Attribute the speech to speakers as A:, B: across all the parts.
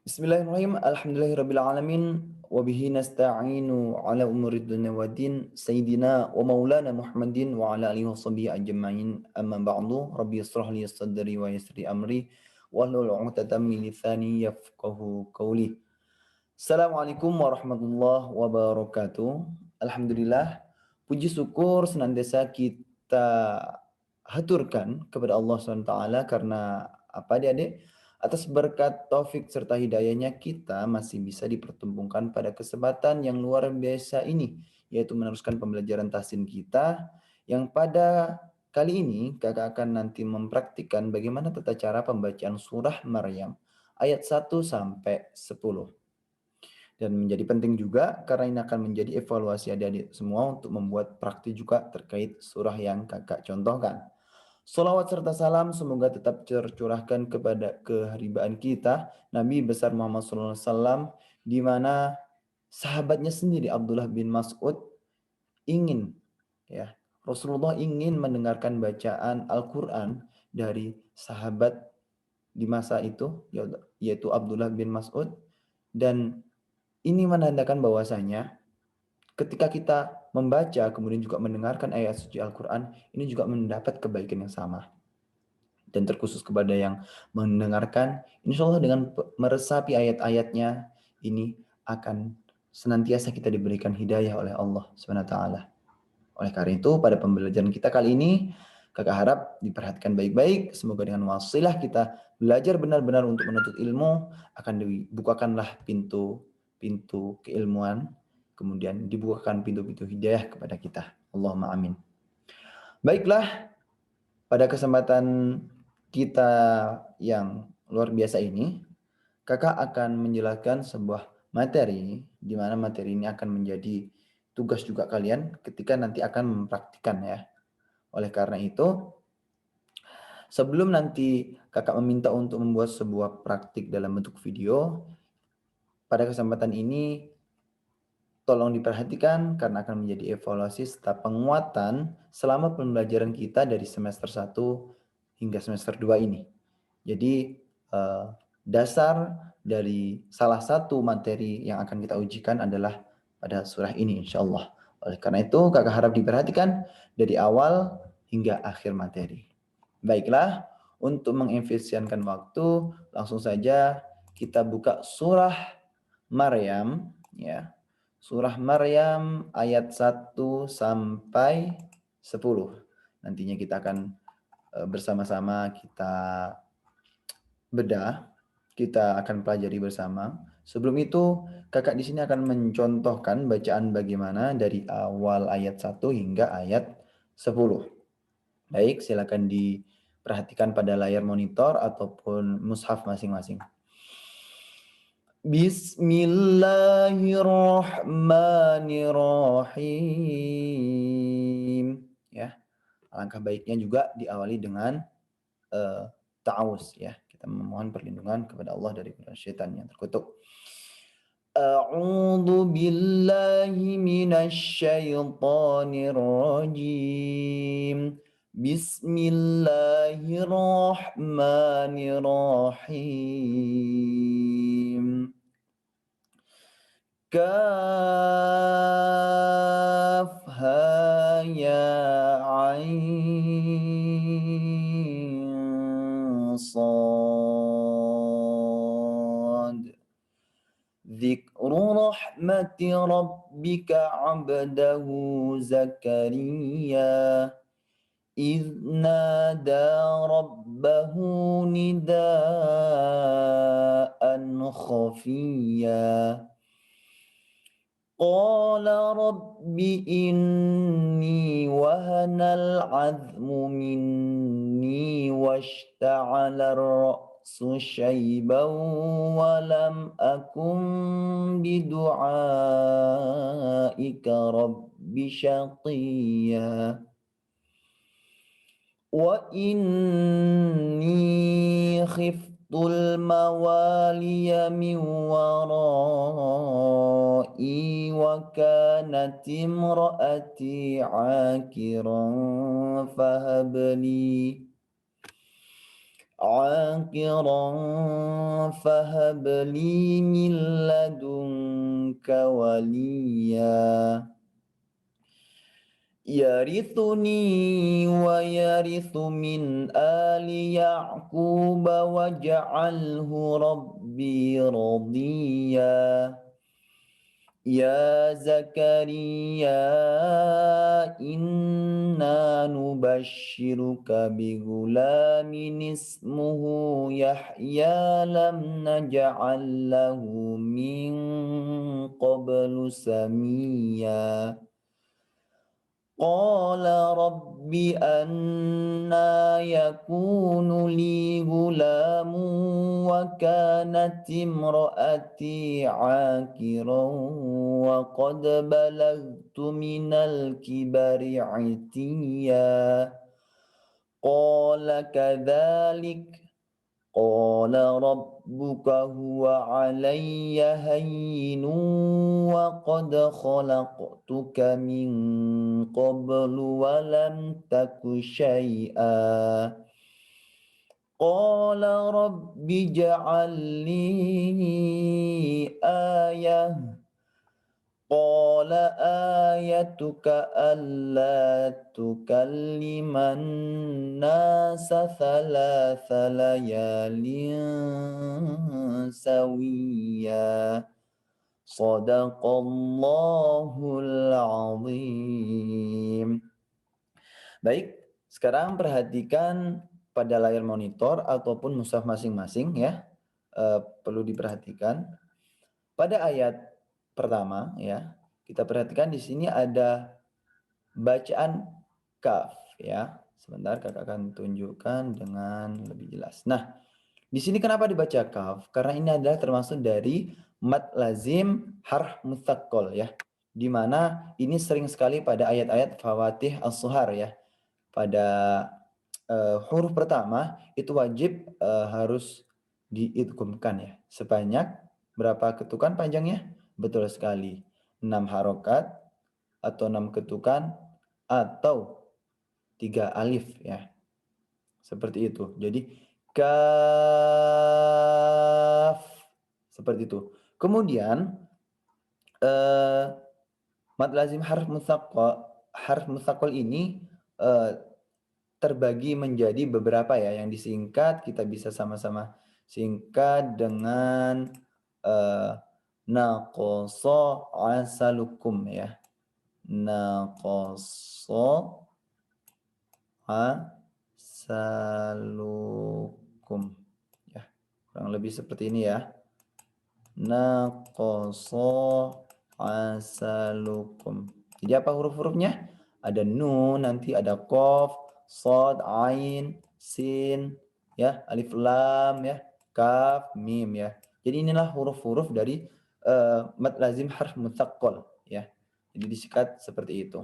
A: Bismillahirrahmanirrahim. Alhamdulillahirabbil alamin wa bihi nasta'inu ala umurid dunya waddin sayyidina wa maulana Muhammadin wa ala alihi washabihi ajmain. Amma ba'du. Rabbi yashrah li sadri wa yassir li amri wahlul 'uqdatam min lisani yafqahu qawli. Assalamualaikum warahmatullahi wabarakatuh. Alhamdulillah, puji syukur senantiasa kita haturkan kepada Allah SWT karena apa adik-adik? Atas berkat taufik serta hidayahnya kita masih bisa dipertemukan pada kesempatan yang luar biasa ini, yaitu meneruskan pembelajaran tahsin kita yang pada kali ini kakak akan nanti mempraktikkan bagaimana tata cara pembacaan surah Maryam ayat 1 sampai 10. Dan menjadi penting juga karena ini akan menjadi evaluasi adik-adik semua untuk membuat praktik juga terkait surah yang kakak contohkan. Salawat serta salam semoga tetap tercurahkan kepada keharibaan kita, Nabi besar Muhammad SAW, di mana sahabatnya sendiri Abdullah bin Mas'ud ingin, ya, Rasulullah ingin mendengarkan bacaan Al-Quran dari sahabat di masa itu, yaitu Abdullah bin Mas'ud, dan ini menandakan bahwasanya ketika kita membaca kemudian juga mendengarkan ayat suci Al-Quran, ini juga mendapat kebaikan yang sama. Dan terkhusus kepada yang mendengarkan, insya Allah dengan meresapi ayat-ayatnya, ini akan senantiasa kita diberikan hidayah oleh Allah SWT. Oleh karena itu, pada pembelajaran kita kali ini, kakak harap diperhatikan baik-baik. Semoga dengan wasilah kita belajar benar-benar untuk menuntut ilmu, akan dibukakanlah pintu keilmuan, kemudian dibukakan pintu-pintu hidayah kepada kita. Allahumma amin. Baiklah, pada kesempatan kita yang luar biasa ini, kakak akan menjelaskan sebuah materi, di mana materi ini akan menjadi tugas juga kalian ketika nanti akan mempraktikkan ya. Oleh karena itu, sebelum nanti kakak meminta untuk membuat sebuah praktik dalam bentuk video, pada kesempatan ini tolong diperhatikan karena akan menjadi evaluasi serta penguatan selama pembelajaran kita dari semester 1 hingga semester 2 ini. Jadi dasar dari salah satu materi yang akan kita ujikan adalah pada surah ini insya Allah. Oleh karena itu kakak harap diperhatikan dari awal hingga akhir materi. Baiklah, untuk mengefisienkan waktu, langsung saja kita buka surah Maryam ya. Surah Maryam ayat 1 sampai 10. Nantinya kita akan bersama-sama kita bedah, kita akan pelajari bersama. Sebelum itu, kakak di sini akan mencontohkan bacaan bagaimana dari awal ayat 1 hingga ayat 10. Baik, silakan diperhatikan pada layar monitor ataupun mushaf masing-masing. Bismillahirrahmanirrahim. Ya, alangkah baiknya juga diawali dengan ta'awuz ya. Kita memohon perlindungan kepada Allah dari syaitan yang terkutuk. A'udzu billahi minasyaitonir rajim. Bismillahirrahmanirrahim. Kaf ya ain sad. Dzikru rahmati rabbika 'abdahu Zakaria إذ نادى ربه نداء خفيا قال رب إني وهن العظم مني واشتعل الرأس شيبا ولم أكن بدعائك رب شقيا وإني خفت الموالي من ورائي وكانت امرأتي عاكرا فهب لي من لدنك وليا يرثني ويرث من آل يعقوب واجعله ربي رضيا يا زكريا إنا نبشرك بغلام اسمه يحيى لم نجعل له من قبل سميا قال رب أنا يكون لي غلام وكانت امرأتي عاقرا وقد بلغت من الكبر عتيا قال كذلك قال ربك هو علي هين وقد خلقتك من قبل ولم تك شيئا قال رب اجعل لي آية قال آيتك ألا تكلم الناس ثلاث ليال سويا صدق الله العظيم. Baik, sekarang perhatikan pada layar monitor ataupun mushaf masing-masing ya. Perlu diperhatikan. Pada ayat pertama ya, kita perhatikan di sini ada bacaan kaf ya. Sebentar kakak akan tunjukkan dengan lebih jelas. Nah, di sini kenapa dibaca kaf? Karena ini adalah termasuk dari mad lazim harf mutsaqqal ya. Di mana ini sering sekali pada ayat-ayat fawatih as-suhar ya. Pada huruf pertama itu wajib harus diidghamkan ya. Sebanyak berapa ketukan panjangnya? Betul sekali. 6 harokat atau 6 ketukan atau 3 alif ya. Seperti itu. Jadi kaf seperti itu. Kemudian mad lazim harf mutsaqqal ini terbagi menjadi beberapa ya yang disingkat. Kita bisa sama-sama singkat dengan naqasa asalukum ya. Naqasa asalukum ya. Kurang lebih seperti ini ya. Naqasa asalukum. Jadi apa huruf-hurufnya? Ada nun, nanti ada qaf, shad, ain, sin, ya, alif lam ya, kaf, mim ya. Jadi inilah huruf-huruf dari mad lazim harf mutsaqqal ya. Jadi disikat seperti itu.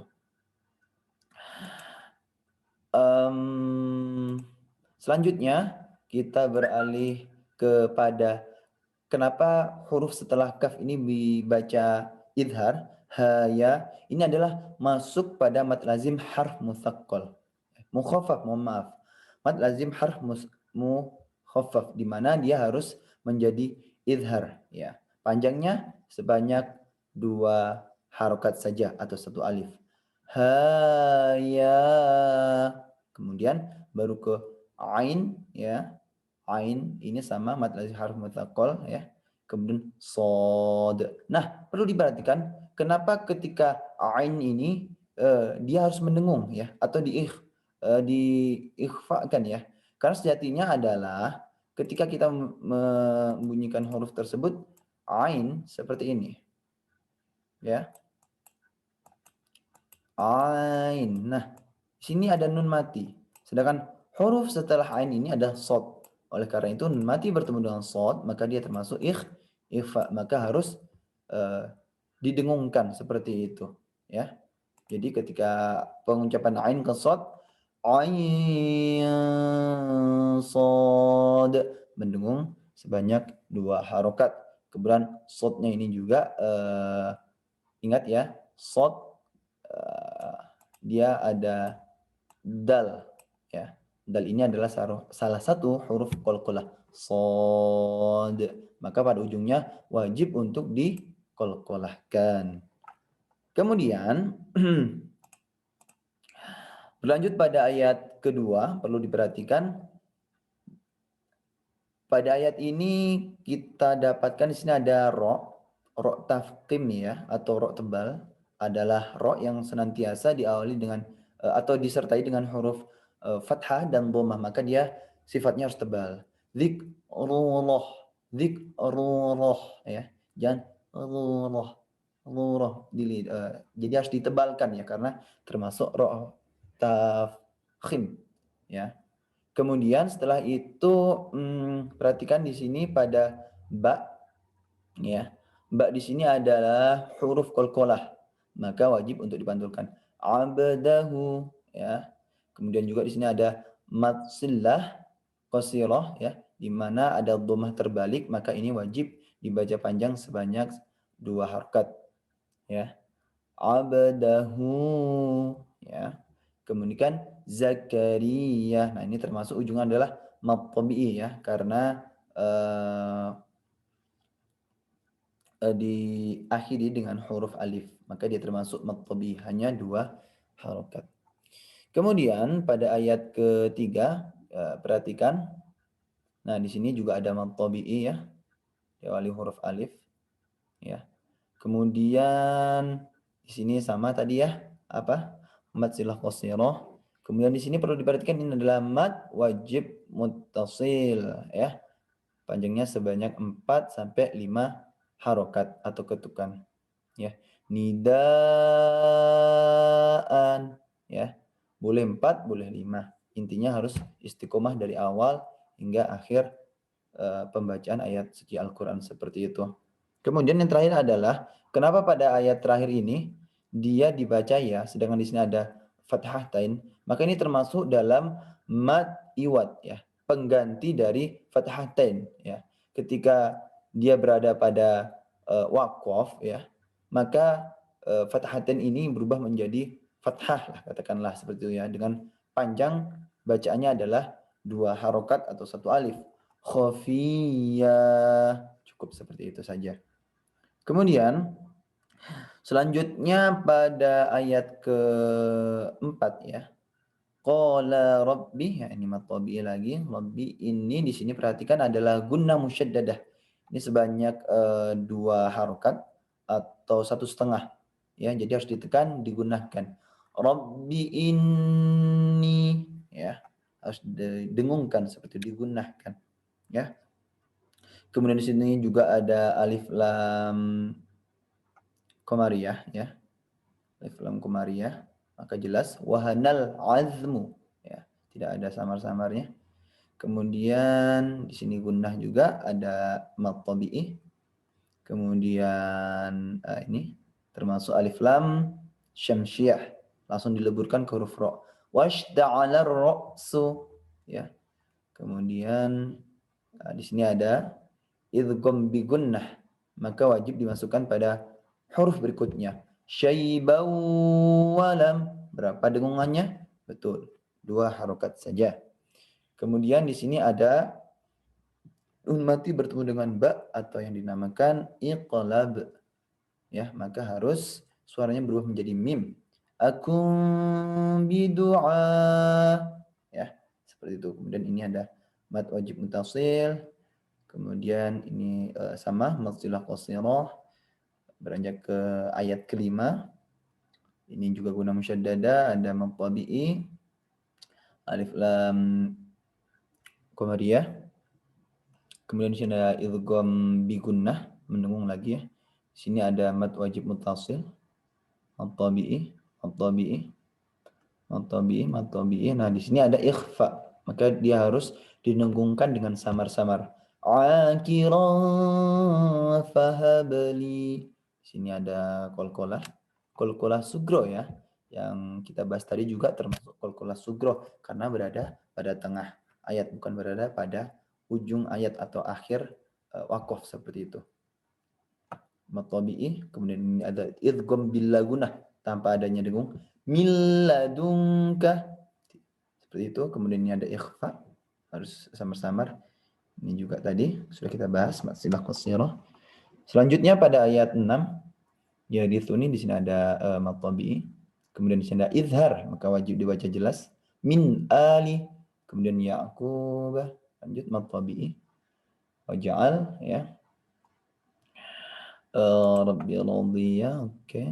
A: Selanjutnya kita beralih kepada kenapa huruf setelah kaf ini dibaca idhar, ya. Ini adalah masuk pada mad lazim harf mutsaqqal. Mukhaffaf, mohon maaf. Mad lazim harf mukhaffaf di mana dia harus menjadi idhar ya. Panjangnya sebanyak 2 harokat saja atau 1 alif. Ya. Kemudian baru ke ain ya. Ain ini sama mad lazim harf mutsaqqal ya. Kemudian shad. Nah, perlu diperhatikan kenapa ketika ain ini dia harus mendengung ya atau diikhfakan ya. Karena sejatinya adalah ketika kita membunyikan huruf tersebut ain seperti ini. Ya. Ain. Nah, sini ada nun mati. Sedangkan huruf setelah ain ini ada shad. Oleh karena itu nun mati bertemu dengan shad, maka dia termasuk ikhfa, maka harus didengungkan seperti itu, ya. Jadi ketika pengucapan ain ke shad, ain shad mendengung sebanyak 2 harokat. Kemudian shadnya ini juga ingat ya, shad dia ada dal ya. Dal ini adalah salah satu huruf qalqalah. Sod. Maka pada ujungnya wajib untuk dikolkolahkan. Kemudian berlanjut pada ayat kedua, perlu diperhatikan. Pada ayat ini kita dapatkan di sini ada ro tafkhim ya, atau ro tebal adalah ro yang senantiasa diawali dengan atau disertai dengan huruf fathah dan dhammah, maka dia sifatnya harus tebal. Dzikrullah, dzikrullah ya. Jangan Allah, Allah jadi harus ditebalkan ya, karena termasuk ro tafkhim ya. Kemudian setelah itu perhatikan di sini pada ba ya. Ba di sini adalah huruf qalqalah. Maka wajib untuk dipantulkan. Abdahu ya. Kemudian juga di sini ada mad sillah qasirah ya, di mana ada dhammah terbalik, maka ini wajib dibaca panjang sebanyak 2 harakat ya. Abdahu ya. Kemudian Zakaria. Nah, ini termasuk ujungnya adalah mad tabi'i ya, karena diakhiri dengan huruf alif. Maka dia termasuk mad tabi'i, hanya 2 harakat. Kemudian pada ayat ketiga, perhatikan. Nah, di sini juga ada mad tabi'i ya, diawali huruf alif ya. Kemudian di sini sama tadi ya, apa? Mad silah qasirah. Kemudian di sini perlu diperhatikan ini adalah mad wajib muttasil ya. Panjangnya sebanyak 4 sampai 5 harokat atau ketukan ya. Nidaan ya. Boleh 4, boleh 5. Intinya harus istiqomah dari awal hingga akhir pembacaan ayat suci Al-Qur'an seperti itu. Kemudian yang terakhir adalah kenapa pada ayat terakhir ini dia dibaca ya, sedangkan di sini ada fathatain, maka ini termasuk dalam mad iwad ya, pengganti dari fathatain ya. Ketika dia berada pada waqaf ya, maka fathatain ini berubah menjadi fathah lah, katakanlah seperti itu ya, dengan panjang bacaannya adalah 2 harokat atau 1 alif. Khafiyah, cukup seperti itu saja. Kemudian selanjutnya pada ayat keempat ya. Qala rabbi, ya ini mad tabi'i lagi. Rabbi ini di sini perhatikan adalah gunnah musyaddadah. Ini sebanyak 2 harokat atau 1,5 ya. Jadi harus ditekan, digunakan. Rabbi inni ya. Harus didengungkan seperti digunakan ya. Kemudian di sini juga ada alif lam qamariyah ya. Alif lam qamariyah, maka jelas wahanal azmu ya, tidak ada samar-samarnya. Kemudian di sini gunnah juga ada mad tabi'i. Kemudian ini termasuk alif lam syamsiyah, langsung dileburkan ke huruf ra. Washta'ala ar-ra'su ya. Kemudian di sini ada idgham bi gunnah, maka wajib dimasukkan pada huruf berikutnya. Syaibau walam, berapa dengungannya? Betul, 2 harokat saja. Kemudian di sini ada nun mati bertemu dengan ba atau yang dinamakan iqlab ya, maka harus suaranya berubah menjadi mim. Akum bidu'a ya, seperti itu. Kemudian ini ada mad wajib mutasil. Kemudian ini sama mad silah qasirah. Beranjak ke ayat kelima. Ini juga guna musyaddada, ada mad tabi'i, alif lam qamariyah. Kemudian di sini ada idgham bi gunnah, mendengung lagi ya. Di sini ada mad wajib muttasil, mad tabi'i, mad tabi'i, mad tabi'i, mad tabi'i. Nah, di sini ada ikhfa, maka dia harus dinenggungkan dengan samar-samar. Akiran fahabli. Di sini ada qalqalah, qalqalah sugro ya. Yang kita bahas tadi juga termasuk qalqalah sugro karena berada pada tengah ayat, bukan berada pada ujung ayat atau akhir waqaf seperti itu. Mad tabi'i, kemudian ini ada idgham bil lagunah tanpa adanya dengung. Min ladunka. Seperti itu. Kemudian ini ada ikhfa, harus samar-samar. Ini juga tadi sudah kita bahas mad silah qasirah. Selanjutnya pada ayat 6 yarithuni di sini ada mad tabi'i. Kemudian di sini ada izhar, maka wajib dibaca jelas. Min ali, kemudian Ya'qub, lanjut mad tabi'i. Waja'al ya. Rabbi radhiya, oke.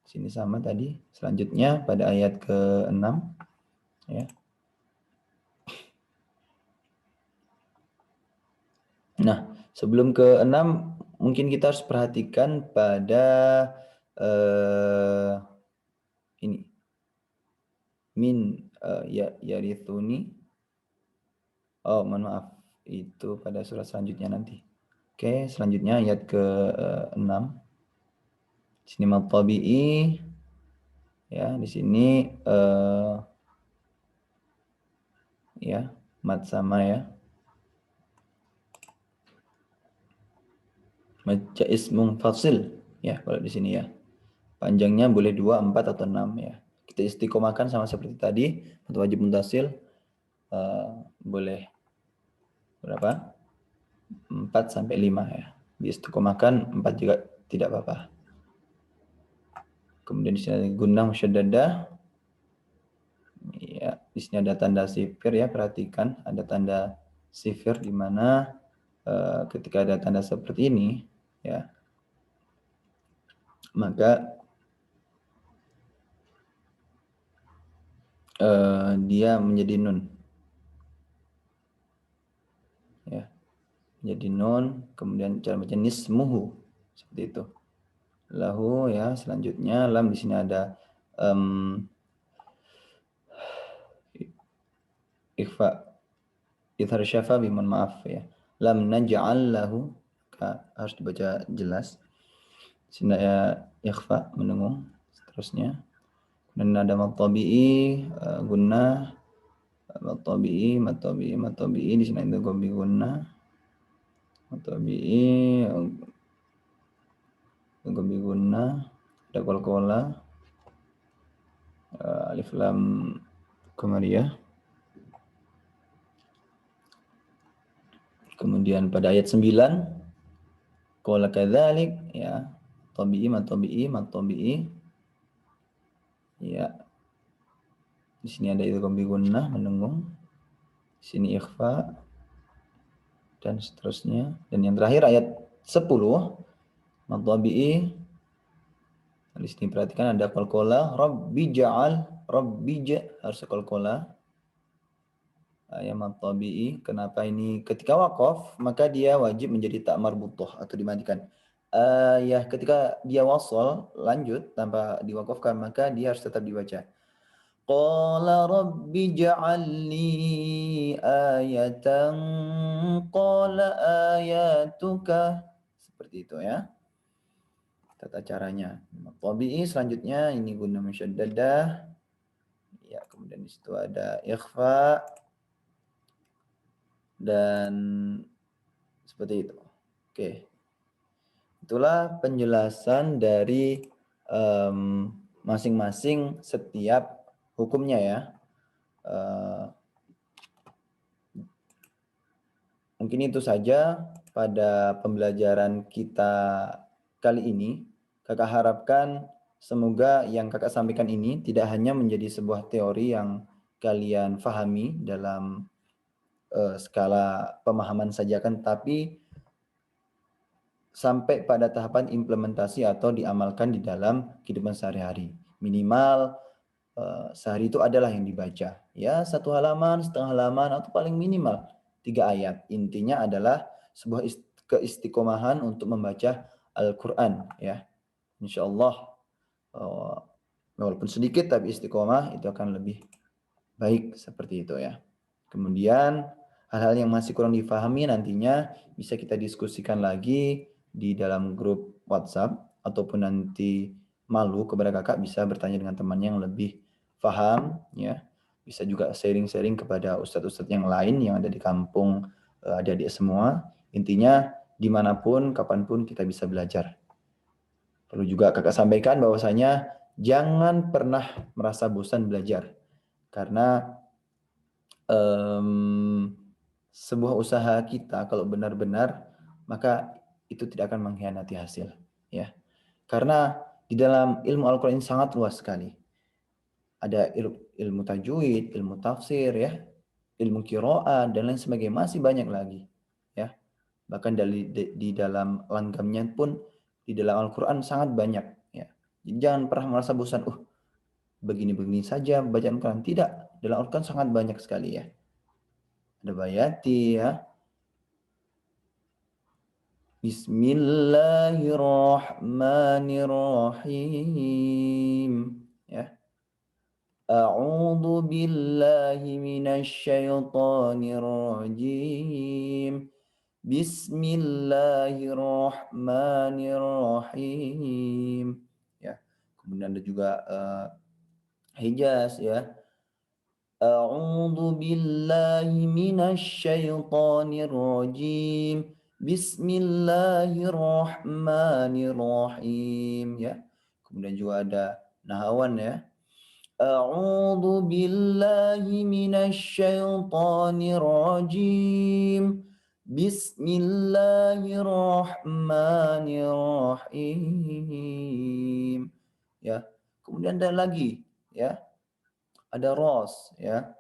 A: Sini sama tadi. Selanjutnya pada ayat ke-6 ya. Nah, sebelum ke-6 mungkin kita harus perhatikan pada ini min yarithuni. Oh, mohon maaf. Itu pada surat selanjutnya nanti. Oke, selanjutnya ayat ke-6. Di sini mad tabi'i ya, di sini ya, mad sama ya. Baca ismung fasil ya kalau di sini ya. Panjangnya boleh 2, 4 atau 6 ya. Kita istiqomahkan sama seperti tadi, untuk wajib muntasil boleh berapa? 4 sampai 5 ya. Diistiqomahkan 4 juga tidak apa-apa. Kemudian di sini ada gunnah musyaddadah. Ya, di sini ada tanda sifir ya, perhatikan ada tanda sifir di mana ketika ada tanda seperti ini ya, maka dia menjadi nun ya, menjadi nun, kemudian cara baca nismuhu seperti itu. Lahu ya, selanjutnya lam di sini ada ikhfa idhar syafa mohon maaf ya. Lam naj'al lahu, harus dibaca jelas. Sini ya ikhfa mendengung seterusnya. Dan ada mad tabi'i gunnah, mad tabi'i di sini ada gobi gunnah, mad tabi'i gobi gunnah, ada qalqalah, alif lam qamariyah. Kemudian pada ayat 9 qala kadzalik ya, tabi'i mad tabi'i ya. Di sini ada idgham bi gunnah mendengung. Di sini ikhfa dan seterusnya. Dan yang terakhir ayat 10 mad tabi'i. Di sini perhatikan ada qalqalah rabbi ja'al, harus qalqalah. Ya mad tabi'i. Kenapa ini ketika waqaf maka dia wajib menjadi ta marbutah atau dimatikan. Ya ketika dia wasal lanjut tanpa diwaqafkan maka dia harus tetap dibaca. Qala rabbi ja'alni ayatan qala ayatuka, seperti itu ya tata caranya. Tabi'i selanjutnya ini guna musyaddadah ya, kemudian di situ ada ikhfa dan seperti itu. Oke, itulah penjelasan dari masing-masing setiap hukumnya ya. Mungkin itu saja pada pembelajaran kita kali ini. Kakak harapkan semoga yang kakak sampaikan ini tidak hanya menjadi sebuah teori yang kalian fahami dalam skala pemahaman saja kan, tapi sampai pada tahapan implementasi atau diamalkan di dalam kehidupan sehari-hari. Minimal sehari itu adalah yang dibaca. Ya, 1 halaman, setengah halaman, atau paling minimal 3 ayat. Intinya adalah sebuah keistiqomahan untuk membaca Al-Quran. Ya, insya Allah walaupun sedikit tapi istiqomah itu akan lebih baik seperti itu ya. Kemudian hal-hal yang masih kurang difahami nantinya bisa kita diskusikan lagi di dalam grup WhatsApp, ataupun nanti malu kepada kakak bisa bertanya dengan teman yang lebih paham ya. Bisa juga sharing-sharing kepada ustadz-ustadz yang lain yang ada di kampung adik-adik semua. Intinya dimanapun, kapanpun kita bisa belajar. Perlu juga kakak sampaikan bahwasanya jangan pernah merasa bosan belajar. Karena sebuah usaha kita kalau benar-benar, maka itu tidak akan mengkhianati hasil, ya. Karena di dalam ilmu Al-Quran ini sangat luas sekali. Ada ilmu tajwid, ilmu tafsir, ya, ilmu qiraat dan lain sebagainya, masih banyak lagi, ya. Bahkan di dalam langgamnya pun di dalam Al-Quran sangat banyak, ya. Jadi jangan pernah merasa bosan, begini-begini saja bacaan Quran. Tidak, dalam Al-Quran sangat banyak sekali, ya. Ada bayati, ya. Bismillahirrahmanirrahim. Ya. A'udzu billahi minasyaitonir rajim. Bismillahirrahmanirrahim. Ya. Kemudian ada juga Hijaz, ya. A'udzu billahi minasyaitonir rajim. Bismillahirrahmanirrahim, ya. Kemudian juga ada Nahawan, ya. A'udzu billahi minasyaitonir rajim. Bismillahirrahmanirrahim. Ya. Kemudian ada lagi, ya. Ada Ras, ya.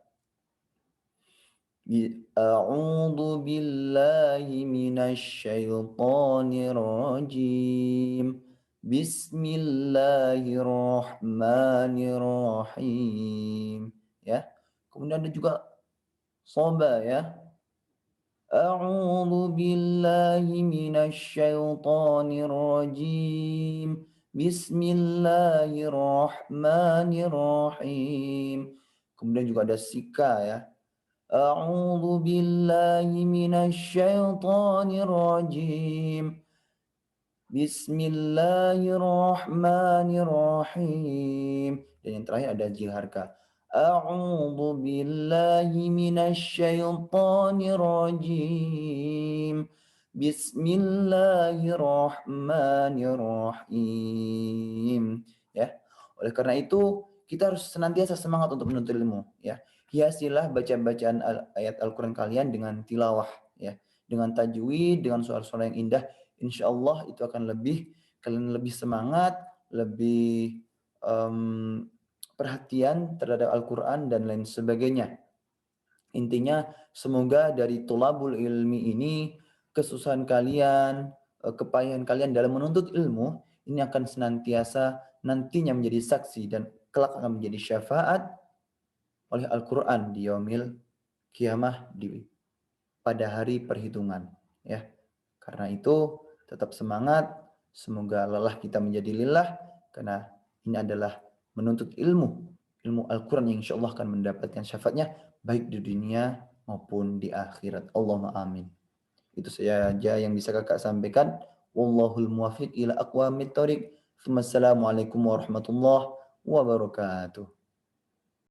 A: A'udzu billahi minasyaitonir rajim. Bismillahirrahmanirrahim. Ya. Kemudian ada juga Shaba, ya. A'udzu billahi minasyaitonir rajim. Bismillahirrahmanirrahim. Kemudian juga ada Sika, ya. A'udzu billahi minasyaitonir rajim. Bismillahirrahmanirrahim. Dan yang terakhir ada Jiharka. A'udzu billahi minasyaitonir rajim. Bismillahirrahmanirrahim. Ya. Oleh karena itu, kita harus senantiasa semangat untuk menuntut ilmu, ya. Hiasilah bacaan ayat Al-Qur'an kalian dengan tilawah, ya. Dengan tajwid, dengan suara-suara yang indah. Insya Allah itu akan kalian lebih semangat, lebih perhatian terhadap Al-Quran dan lain sebagainya. Intinya semoga dari tolabul ilmi ini, kesusahan kalian, kepayahan kalian dalam menuntut ilmu, ini akan senantiasa nantinya menjadi saksi dan kelak akan menjadi syafaat oleh Al-Quran di yaumil kiamah, pada hari perhitungan, ya. Karena itu tetap semangat, semoga lelah kita menjadi lelah, karena ini adalah menuntut ilmu Al-Quran yang insya Allah akan mendapatkan syafaatnya baik di dunia maupun di akhirat. Allahumma amin. Itu saja yang bisa kakak sampaikan. Wallahul muwaffiq ila aqwamit thoriq. Assalamualaikum warahmatullahi wabarakatuh.